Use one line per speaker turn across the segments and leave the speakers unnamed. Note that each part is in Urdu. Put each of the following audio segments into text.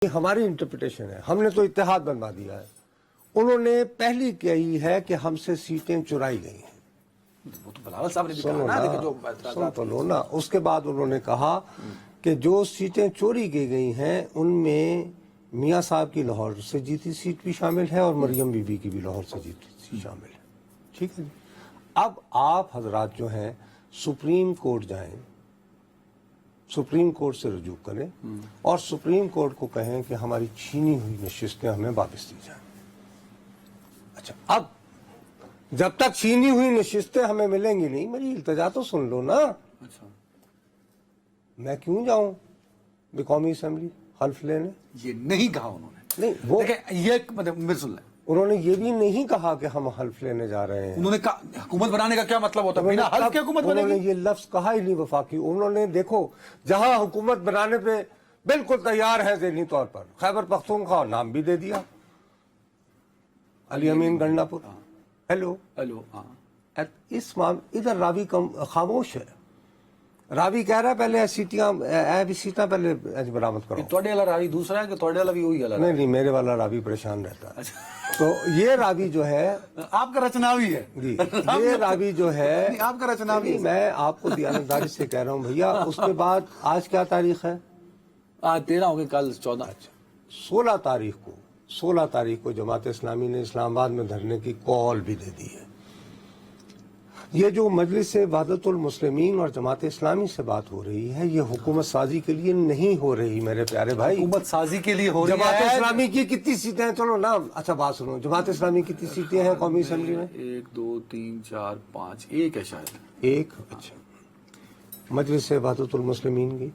یہ ہماری انٹرپریٹیشن ہے، ہم نے تو اتحاد بنوا دیا ہے. انہوں نے پہلی کہی ہے کہ ہم سے سیٹیں چرائی گئی ہیں.
وہ تو بلاول صاحب نے بھی کہا نا، لیکن جو اعتراضات
سن تو نا. اس کے بعد انہوں نے کہا کہ جو سیٹیں چوری کی گئی ہیں ان میں میاں صاحب کی لاہور سے جیتی سیٹ بھی شامل ہے اور مریم بی بی کی بھی لاہور سے جیتی سیٹ شامل ہے. ٹھیک ہے جی. اب آپ حضرات جو ہیں سپریم کورٹ جائیں، سپریم کورٹ سے رجوع کریں اور سپریم کورٹ کو کہیں کہ ہماری چھینی ہوئی نشستیں ہمیں واپس دی جائیں. اچھا، اب جب تک چھینی ہوئی نشستیں ہمیں ملیں گی نہیں، میری التجا تو سن لو نا.
اچھا،
میں کیوں جاؤں قومی اسمبلی حلف لینے؟
یہ نہیں کہا انہوں نے.
نہیں، وہ
دیکھیں یہ مطلب میرے سن لیں،
انہوں نے یہ بھی نہیں کہا کہ ہم حلف لینے جا رہے ہیں.
انہوں نے کہا حکومت بنانے کا کیا مطلب ہوتا ہے؟ بنا حلف کے حکومت بنے
انہوں نے
گی؟
یہ لفظ کہا ہی نہیں وفاقی. انہوں نے دیکھو جہاں حکومت بنانے پہ بالکل تیار ہے ذہنی طور پر، خیبر پختونخوا نام بھی دے دیا، علی امین گنڈا پور. ہیلو،
ہاں،
اس ادھر راوی خاموش ہے. راوی کہہ رہا ہے پہلے سیٹاں پہلے برآمد کرو.
تھوڑے والا راوی دوسرا ہے کہ تھوڑے والا بھی وہی والا؟
نہیں، میرے والا راوی پریشان رہتا ہے. تو یہ راوی جو ہے
آپ کا رچناوی ہے
جی، یہ راوی جو ہے
آپ کا رچناوی ہے.
میں آپ کو دیانتداری سے کہہ رہا ہوں بھیا. اس کے بعد آج کیا تاریخ ہے؟
آج 13 ہو گئی، کل 14.
16 تاریخ کو جماعت اسلامی نے اسلام آباد میں دھرنے کی کال بھی دے دی ہے. یہ جو مجلس وحدت المسلمین اور جماعت اسلامی سے بات ہو رہی ہے، یہ حکومت سازی کے لیے نہیں ہو رہی میرے پیارے بھائی.
حکومت سازی کے لیے ہو رہی ہے.
جماعت اسلامی کی کتنی سیٹیں ہیں؟ چلو نا، اچھا بات سنو، جماعت اسلامی کی کتنی سیٹیں ہیں قومی اسمبلی میں؟
1 2 3 4 5 ایک ہے شاید.
ایک. اچھا، مجلس وحدت المسلمین کی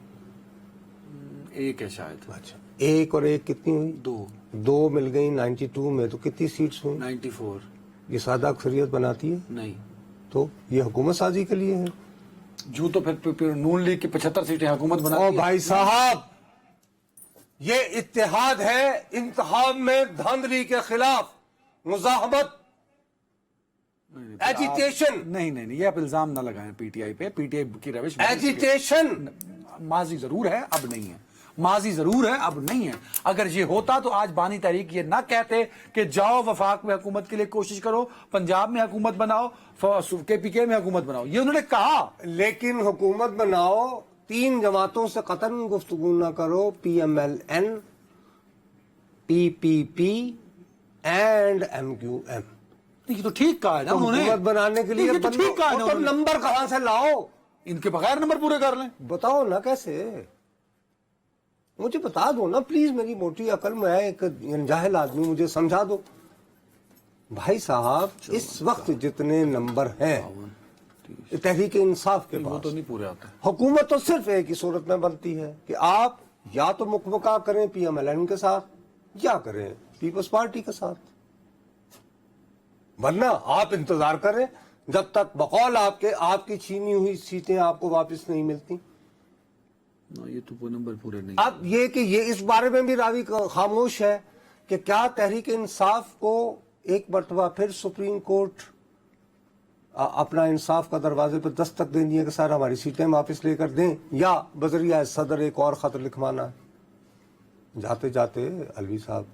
ایک ہے شاید.
اچھا، ایک اور ایک کتنی ہوئی؟ 2 مل گئی 92 میں. تو کتنی سیٹس ہوئی؟
94.
یہ سادہ اکثریت بناتی ہے؟
نہیں،
تو یہ حکومت سازی کے لیے ہے.
جو تو پھر نون لیگ کی 75 سیٹیں حکومت بنا.
او بھائی صاحب، یہ اتحاد ہے انتخاب میں دھاندلی کے خلاف، مزاحمت، ایجیٹیشن.
نہیں، یہ آپ الزام نہ لگائیں پی ٹی آئی پہ. پی ٹی آئی کی روش
ایجیٹیشن
ماضی ضرور ہے، اب نہیں ہے. ماضی ضرور ہے، اب نہیں ہے. اگر یہ ہوتا تو آج بانی تحریک یہ نہ کہتے کہ جاؤ وفاق میں حکومت کے لیے کوشش کرو، پنجاب میں حکومت بناؤ، کے پی کے میں حکومت بناؤ. یہ انہوں نے کہا.
لیکن حکومت بناؤ، 3 جماعتوں سے قطعاً گفتگو نہ کرو، P M L N, P P P and M Q M.
یہ تو ٹھیک کہا ہے نا انہوں نے.
حکومت بنانے کے لیے
یہ تو ٹھیک کہا ہے نا
تو
انہوں نے.
نمبر کہاں سے لاؤ؟
ان کے بغیر نمبر پورے کر لیں.
بتاؤ نا کیسے، مجھے بتا دو نا پلیز. میری موٹی عقل میں ایک جاہل آدمی، مجھے سمجھا دو. بھائی صاحب، اس وقت جتنے نمبر ہیں تحریک انصاف کے
وہ
پاس،
تو نہیں پورے آتے.
حکومت تو صرف ایک ہی صورت میں بنتی ہے کہ آپ یا تو مقبقہ کریں پی ایم ایل این کے ساتھ یا کریں پیپلز پارٹی کے ساتھ، ورنہ آپ انتظار کریں جب تک بقول آپ کی چھینی ہوئی سیٹیں آپ کو واپس نہیں ملتی.
یہ تو وہ نمبر پورے نہیں.
اب یہ کہ یہ اس بارے میں بھی راوی خاموش ہے کہ کیا تحریک انصاف کو ایک مرتبہ پھر سپریم کورٹ اپنا انصاف کا دروازے پہ دستک دینی ہے کہ سر ہماری سیٹیں واپس لے کر دیں، یا بذریعہ صدر ایک اور خط لکھوانا ہے. جاتے جاتے علوی صاحب